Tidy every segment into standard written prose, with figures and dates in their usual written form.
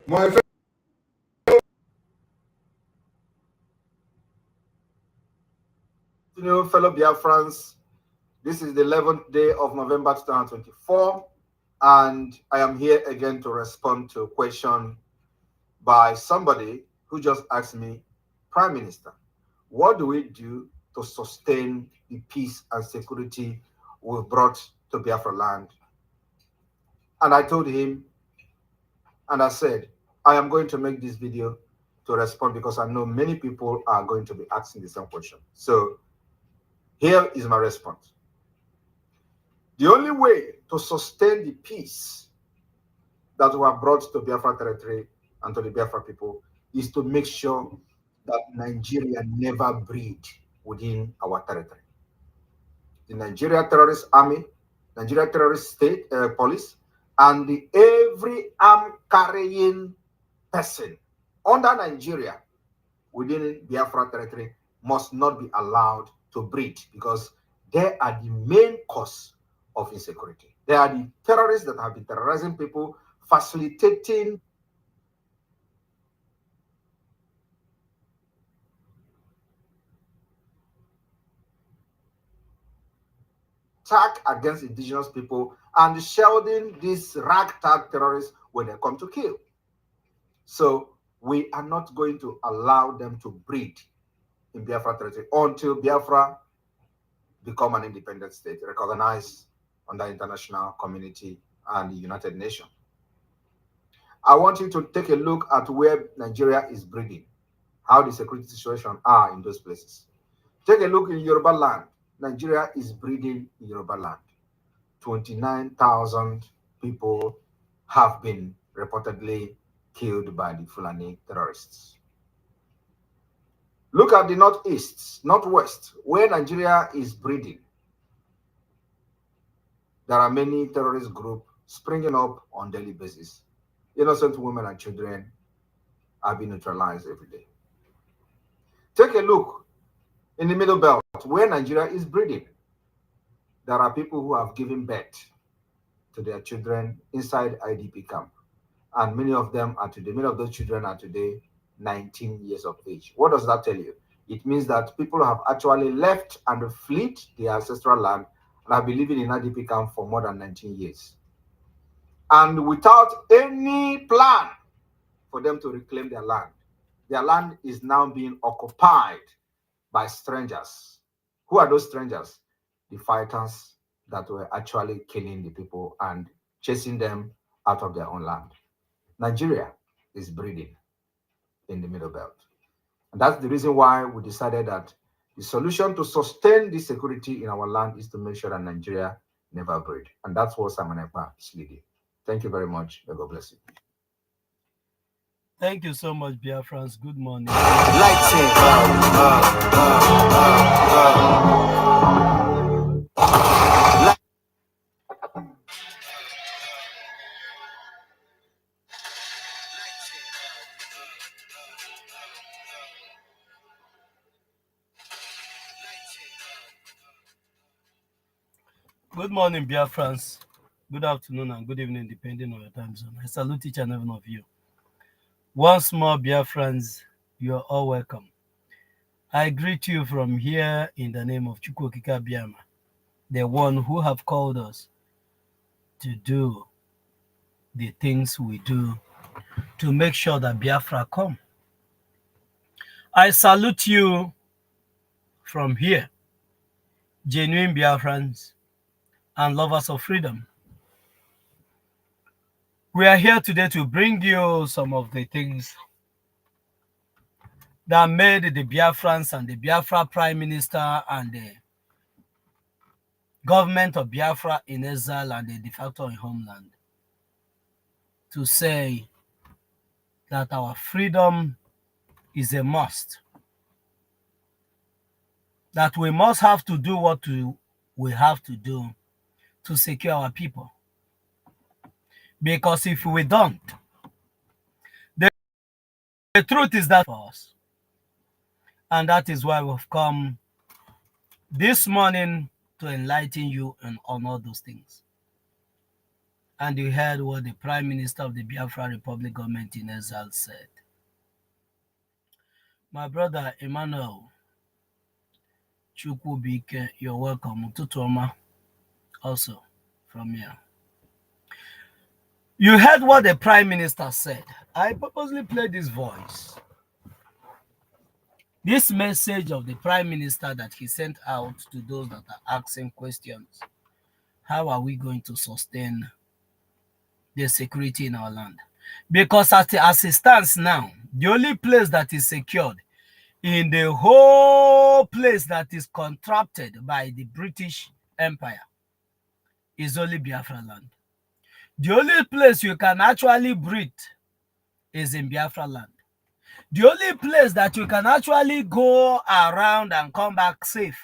My fellow Biafrans, this is the 11th day of November 2024, and I am here again to respond to a question by somebody who just asked me, Prime Minister, what do we do to sustain the peace and security we've brought to Biafra land? And I told him, and I said, I am going to make this video to respond because I know many people are going to be asking the same question. So here is my response. The only way to sustain the peace that we have brought to Biafra territory and to the Biafra people is to make sure that Nigeria never breed within our territory. The Nigeria terrorist army, Nigeria terrorist state police, and every arm carrying person under Nigeria within Biafra territory must not be allowed to breed because they are the main cause of insecurity. They are the terrorists that have been terrorizing people, facilitating attack against indigenous people and shielding these ragtag terrorists when they come to kill. So we are not going to allow them to breed in Biafra territory until Biafra become an independent state, recognized under international community and the United Nations. I want you to take a look at where Nigeria is breeding, how the security situation are in those places. Take a look in Yoruba land. Nigeria is breeding in Yoruba land. 29,000 people have been reportedly killed by the Fulani terrorists. Look at the northeast, northwest, where Nigeria is breeding. There are many terrorist groups springing up on daily basis. Innocent women and children are being neutralized every day. Take a look in the middle belt, where Nigeria is breeding. There are people who have given birth to their children inside IDP camp. And many of those children are today 19 years of age. What does that tell you? It means that people have actually left and fled their ancestral land and have been living in IDP camp for more than 19 years. And without any plan for them to reclaim their land is now being occupied by strangers. Who are those strangers? The fighters that were actually killing the people and chasing them out of their own land. Nigeria is breeding in the Middle Belt. And that's the reason why we decided that the solution to sustain the security in our land is to make sure that Nigeria never breed. And that's what Simon Ekpa is leading. Thank you very much. May God bless you. Thank you so much, Biafrans. Good morning. Good morning, Biafrans. Good afternoon and good evening, depending on your time zone. I salute each and every one of you. Once more, Biafrans, you are all welcome. I greet you from here in the name of Chukwokika Biama, the one who have called us to do the things we do to make sure that Biafra come. I salute you from here, genuine Biafrans and lovers of freedom. We are here today to bring you some of the things that made the Biafrans and the Biafra Prime Minister and the government of Biafra in exile and the de facto in homeland to say that our freedom is a must. That we must have to do what we have to do to secure our people. Because if we don't, the truth is that for us. And that is why we've come this morning to enlighten you on all those things. and you heard what the Prime Minister of the Biafra Republic government in exile said. My brother Emmanuel Chukwubike, you're welcome. Tutoma, also from here. You heard what the Prime Minister said. I purposely played this voice. This message of the Prime Minister that he sent out to those that are asking questions. How are we going to sustain the security in our land? Because as it stands now, the only place that is secured in the whole place that is contracted by the British Empire is only Biafra land. The only place you can actually breathe is in Biafra land. The only place that you can actually go around and come back safe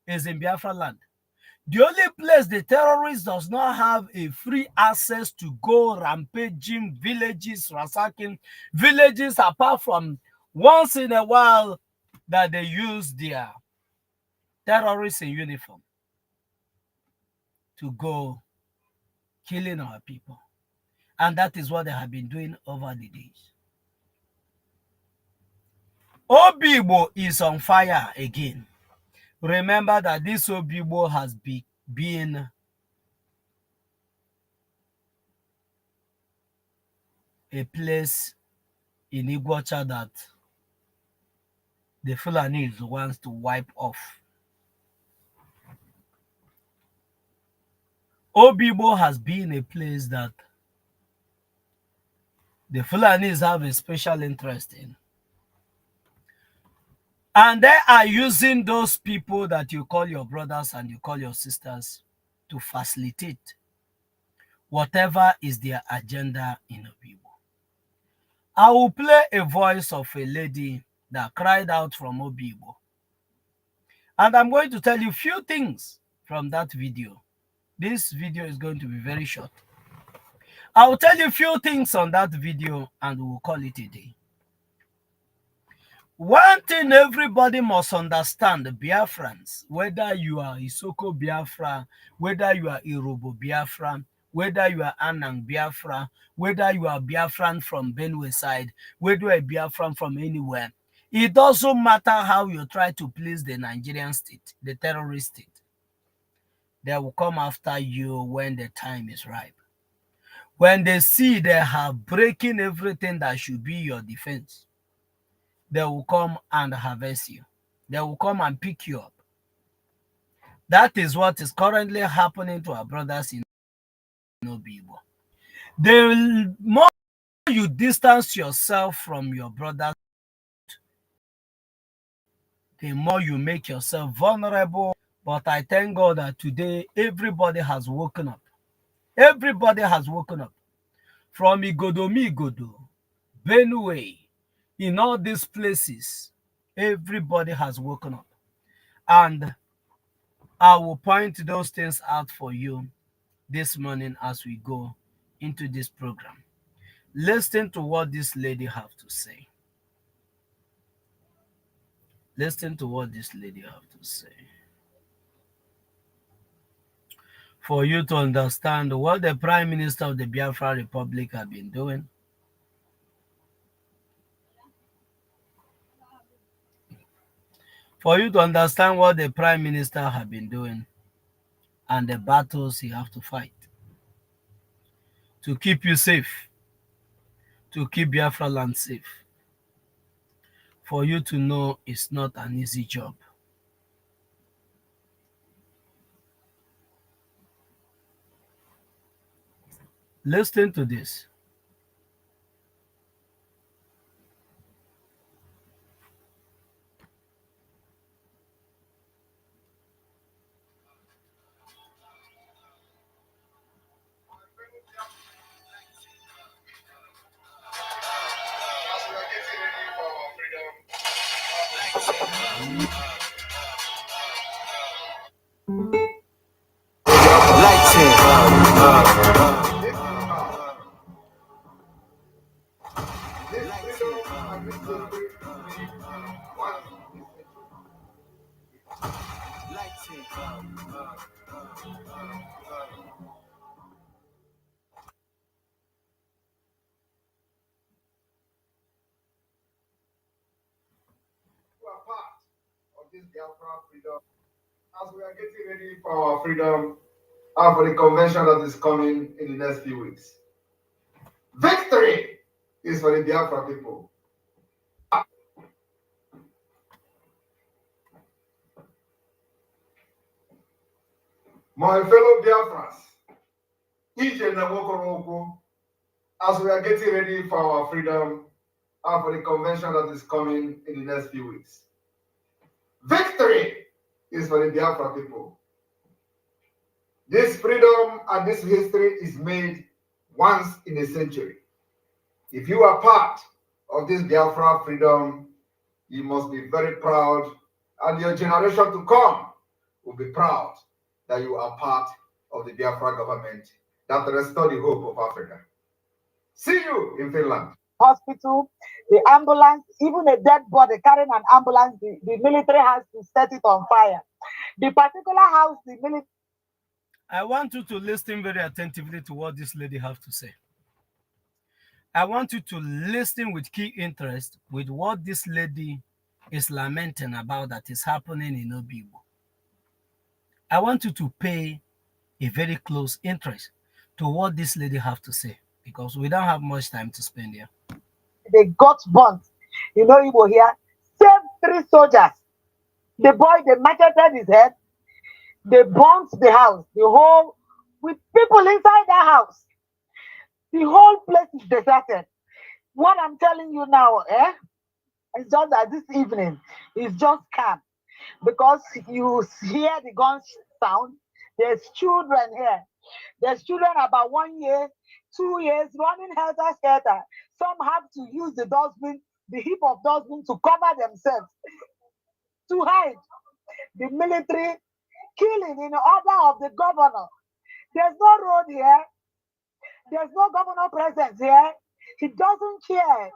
is in Biafra land. The only place the terrorist does not have a free access to go rampaging villages, ransacking villages, apart from once in a while that they use their terrorists in uniform to go killing our people. And that is what they have been doing over the days. Obigbo is on fire again. Remember that this Obigbo has been a place in Iguacha that the Fulanese wants to wipe off. Obigbo has been a place that the Fulanese have a special interest in. And they are using those people that you call your brothers and you call your sisters to facilitate whatever is their agenda in Obigbo. I will play a voice of a lady that cried out from Obigbo. And I'm going to tell you a few things from that video. This video is going to be very short. I will tell you a few things on that video and we'll call it a day. One thing everybody must understand, the Biafrans, whether you are Isoko Biafra, whether you are Irobo Biafra, whether you are Anang Biafra, whether you are Biafran from Benue side, whether you are Biafran from anywhere, it doesn't matter how you try to please the Nigerian state, the terrorist state. They will come after you when the time is ripe. When they see they have breaking everything that should be your defense, they will come and harvest you. They will come and pick you up. That is what is currently happening to our brothers in Obigbo. The more you distance yourself from your brothers, the more you make yourself vulnerable. But I thank God that today everybody has woken up. Everybody has woken up. From Igodo, Benue, in all these places, everybody has woken up. And I will point those things out for you this morning as we go into this program. Listen to what this lady have to say. Listen to what this lady have to say. For you to understand what the Prime Minister of the Biafra Republic have been doing. For you to understand what the Prime Minister have been doing and the battles he have to fight to keep you safe, to keep Biafra land safe. For you to know it's not an easy job. Listen to this. this Biafra freedom, as we are getting ready for our freedom and for the convention that is coming in the next few weeks. Victory is for the Biafra people. My fellow Biafrans, as we are getting ready for our freedom and for the convention that is coming in the next few weeks. Victory is for the Biafra people. This freedom and this history is made once in a century. If you are part of this Biafra freedom, you must be very proud, and your generation to come will be proud that you are part of the Biafra government that restore the hope of Africa. See you in Finland. Hospital, the ambulance, even a dead body carrying an ambulance, the military has to set it on fire. The particular house, the military. I want you to listen very attentively to what this lady have to say. I want you to listen with key interest with what this lady is lamenting about that is happening in Obigbo. I want you to pay a very close interest to what this lady have to say, because we don't have much time to spend here. They got burnt. You know, Igbo here, saved 3 soldiers. The boy, they macheted his head. They burnt the house, the whole, with people inside that house. The whole place is deserted. What I'm telling you now, it's just that this evening is just calm because you hear the gun sound. There's children here. There's children about 1 year, 2 years running helter skelter. Some have to use the dustbin, the heap of dustbin to cover themselves, to hide. The military killing in order of the governor. There's no road here. There's no governor presence here. He doesn't care.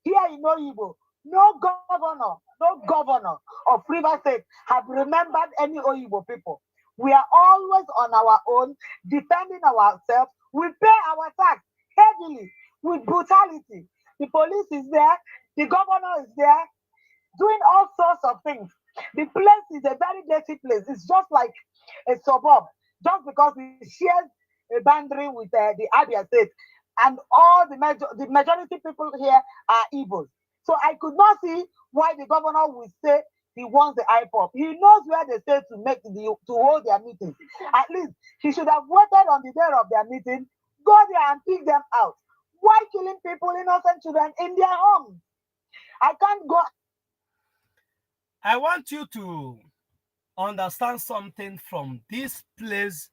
Here in Oyibo, no governor of River State have remembered any Oyibo people. We are always on our own, defending ourselves. We pay our tax heavily with brutality. The police is there, the governor is there, doing all sorts of things. The place is a very dirty place. It's just like a suburb, just because it shares a boundary with the Abia State, and all the majority people here are Igbos. So I could not see why the governor would say he wants the IPOP. He knows where they say to hold their meeting. At least he should have waited on the day of their meeting, go there and pick them out. Why killing people, innocent children, in their homes? I can't go. I want you to understand something from this place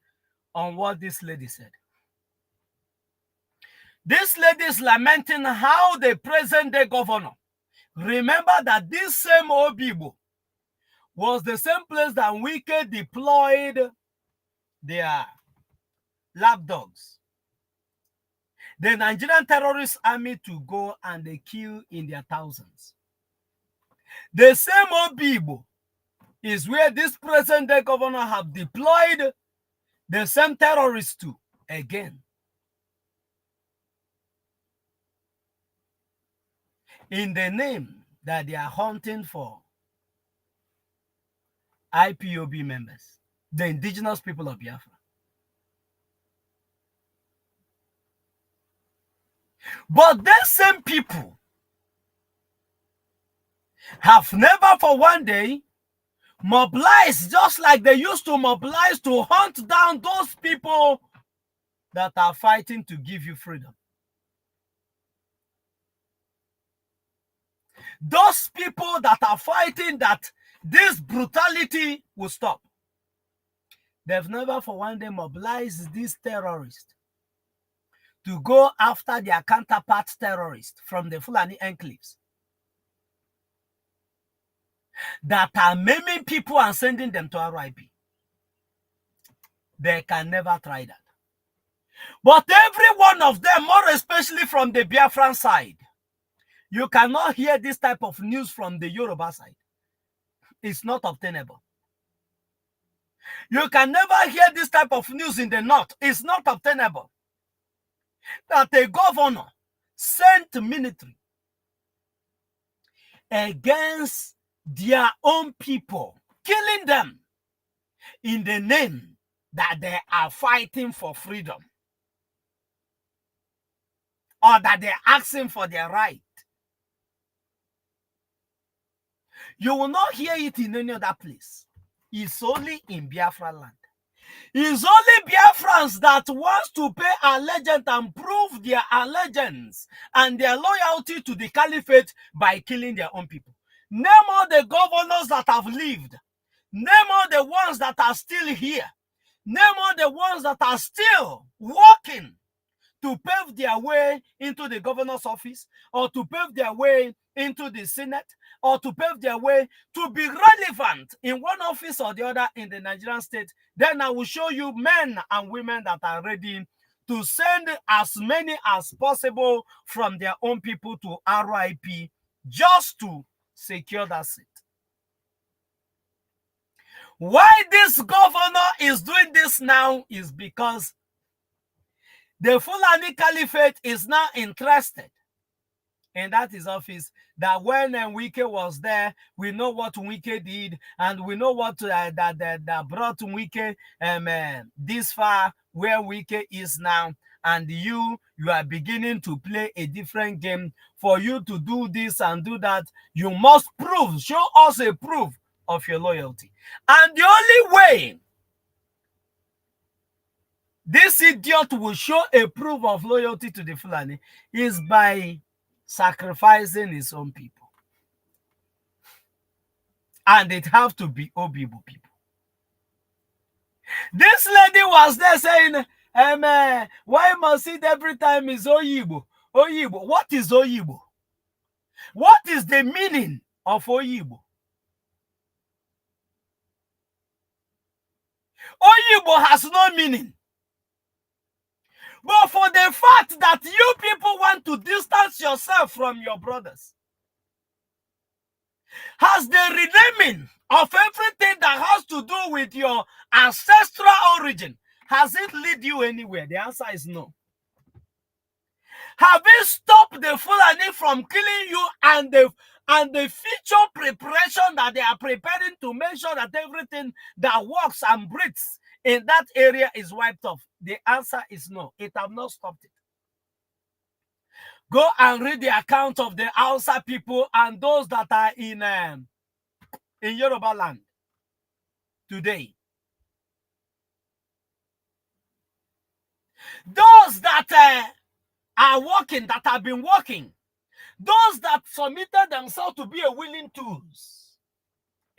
on what this lady said. This lady is lamenting how the present-day governor, remember that this same Obigbo was the same place that Wike deployed their lapdogs, the Nigerian terrorist army, to go and they kill in their thousands. The same Obigbo is where this present-day governor have deployed the same terrorists to again. In the name that they are hunting for IPOB members, the indigenous people of Biafra. But these same people have never for one day mobilized, just like they used to mobilize to hunt down those people that are fighting to give you freedom. Those people that are fighting that this brutality will stop. They've never for one day mobilized these terrorists to go after their counterpart terrorists from the Fulani enclaves that are maiming people and sending them to RIP. They can never try that. But every one of them, more especially from the Biafran side, you cannot hear this type of news from the Yoruba side. It's not obtainable. You can never hear this type of news in the north. It's not obtainable. That a governor sent military against their own people, killing them in the name that they are fighting for freedom or that they're asking for their right. You will not hear it in any other place. It's only in Biafra land. It's only Biafrans that wants to pay allegiance and prove their allegiance and their loyalty to the caliphate by killing their own people. Name all the governors that have lived. Name all the ones that are still here. Name all the ones that are still working to pave their way into the governor's office, or to pave their way into the Senate, or to pave their way to be relevant in one office or the other in the Nigerian state. Then I will show you men and women that are ready to send as many as possible from their own people to RIP just to secure that seat. Why this governor is doing this now is because the Fulani Caliphate is now interested in that his office. That when Wike was there, we know what Wike did, and we know what that brought Wike this far where Wike is now. And you are beginning to play a different game. For you to do this and do that, you must show us a proof of your loyalty. And the only way this idiot will show a proof of loyalty to the Fulani is by sacrificing his own people. And it have to be Obigbo people. This lady was there saying, why must it every time is Oyigbo? Oyigbo. What is Oyigbo? What is the meaning of Oyigbo? Oyigbo has no meaning. But for the fact that you people want to distance yourself from your brothers, has the renaming of everything that has to do with your ancestral origin, has it lead you anywhere? The answer is no. Have it stopped the Fulani from killing you and the future preparation that they are preparing to make sure that everything that works and breathes in that area is wiped off? The answer is no. It have not stopped it. Go and read the account of the Hausa people and those that are in Yoruba land today. Those that are working, that have been working, those that submitted themselves to be a willing tools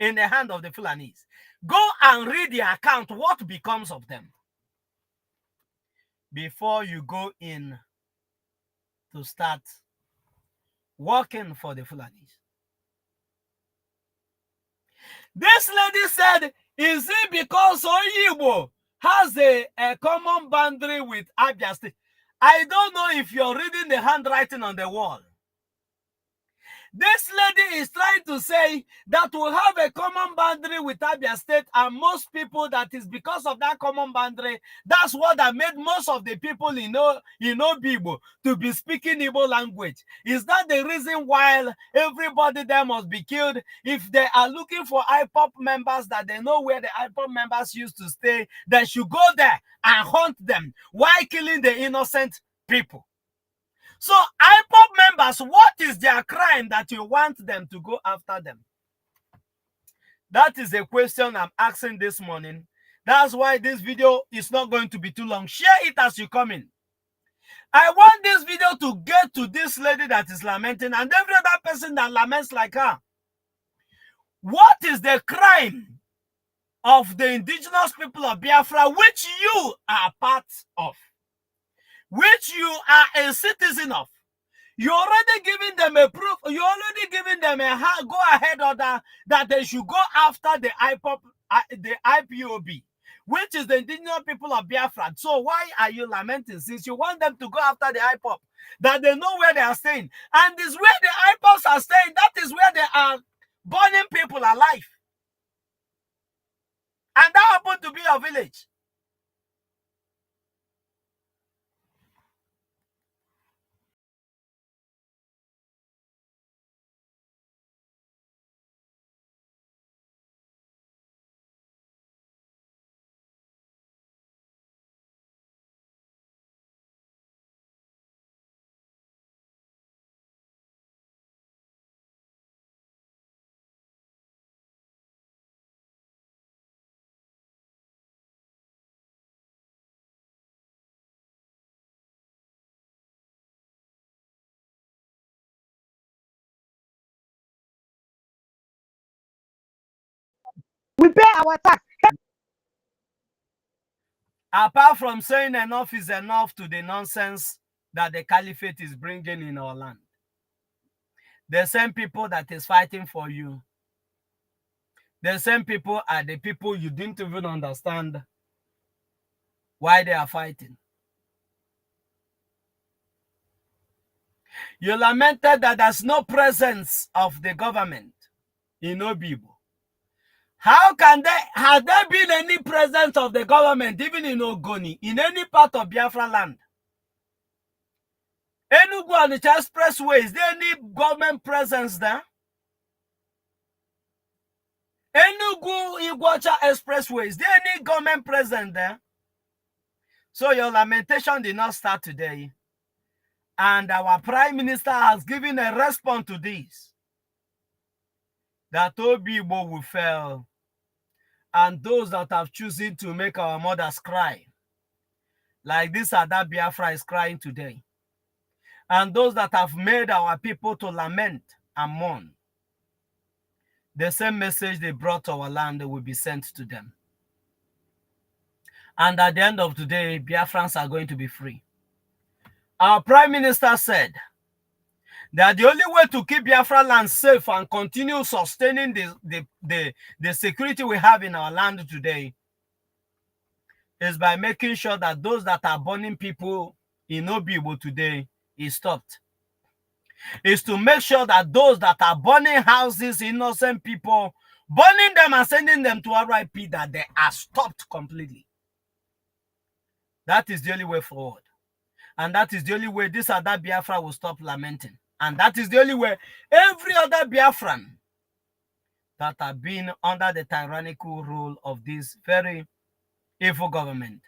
in the hand of the Fulanis, go and read the account, what becomes of them, before you go in to start working for the Fulanis. This lady said, is it because Oyigbo has a common boundary with Abia State? I don't know if you're reading the handwriting on the wall. This lady is trying to say that we have a common boundary with Abia State, and most people, that is because of that common boundary, that's what that made most of the people in Obigbo to be speaking Igbo language. Is that the reason why everybody there must be killed? If they are looking for IPOP members that they know where the IPOP members used to stay, they should go there and hunt them. Why killing the innocent people? So, IPOP members, what is their crime that you want them to go after them? That is a question I'm asking this morning. That's why this video is not going to be too long. Share it as you come in. I want this video to get to this lady that is lamenting and every other person that laments like her. What is the crime of the indigenous people of Biafra, which you are part of, which you are a citizen of? You're already giving them a proof. You're already giving them a go-ahead order that they should go after the IPOB, which is the indigenous people of Biafra. So why are you lamenting? Since you want them to go after the IPOB, that they know where they are staying. And this where the IPOBs are staying, that is where they are burning people alive. And that happened to be your village. We pay our tax. Apart from saying enough is enough to the nonsense that the caliphate is bringing in our land, the same people that is fighting for you, the same people are the people you didn't even understand why they are fighting. You lamented that there's no presence of the government in Obigbo. How can has there been any presence of the government even in Ogoni, in any part of Biafra land? Enugu on the expressway, is there any government presence there? Enugu Iguacha expressway, is there any government presence there? So your lamentation did not start today. And our Prime Minister has given a response to this, that Obigbo will fail, and those that have chosen to make our mothers cry, like this Ada Biafra is crying today, and those that have made our people to lament and mourn, the same message they brought to our land will be sent to them. And at the end of the day, Biafrans are going to be free. Our Prime Minister said that the only way to keep Biafra land safe and continue sustaining the security we have in our land today is by making sure that those that are burning people in Obigbo today is stopped. Is to make sure that those that are burning houses, innocent people, burning them and sending them to RIP, that they are stopped completely. That is the only way forward. And that is the only way this other Biafra will stop lamenting. And that is the only way every other Biafran that have been under the tyrannical rule of this very evil government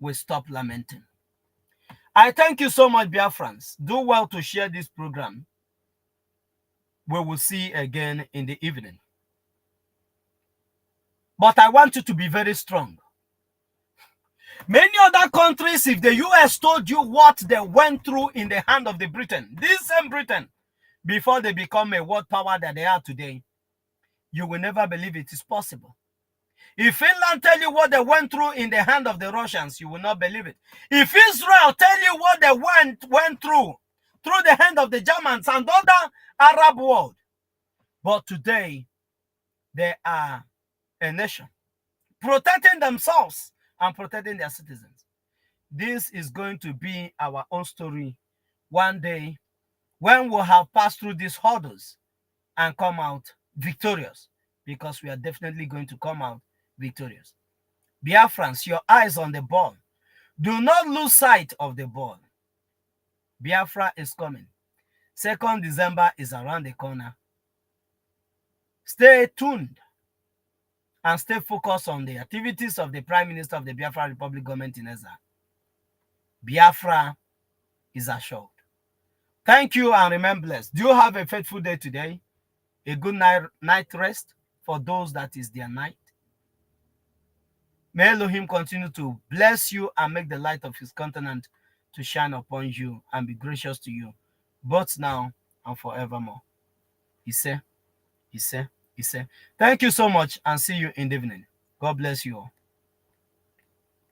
will stop lamenting. I thank you so much, Biafrans. Do well to share this program. We will see again in the evening. But I want you to be very strong. Many other countries, if the US told you what they went through in the hand of the Britain, this same Britain, before they become a world power that they are today, you will never believe it is possible. If Finland tell you what they went through in the hand of the Russians, you will not believe it. If Israel tell you what they went through the hand of the Germans and other Arab world, but today they are a nation protecting themselves and protecting their citizens. This is going to be our own story one day when we'll have passed through these hurdles and come out victorious, because we are definitely going to come out victorious. Biafrans, your eyes on the ball. Do not lose sight of the ball. Biafra is coming. 2nd December is around the corner. Stay tuned and stay focused on the activities of the Prime Minister of the Biafra Republic government in Ezra. Biafra is assured. Thank you and remain blessed. Do you have a faithful day today? A good night rest for those that is their night. May Elohim continue to bless you and make the light of his countenance to shine upon you and be gracious to you, both now and forevermore. He said. Thank you so much and see you in the evening. God bless you all.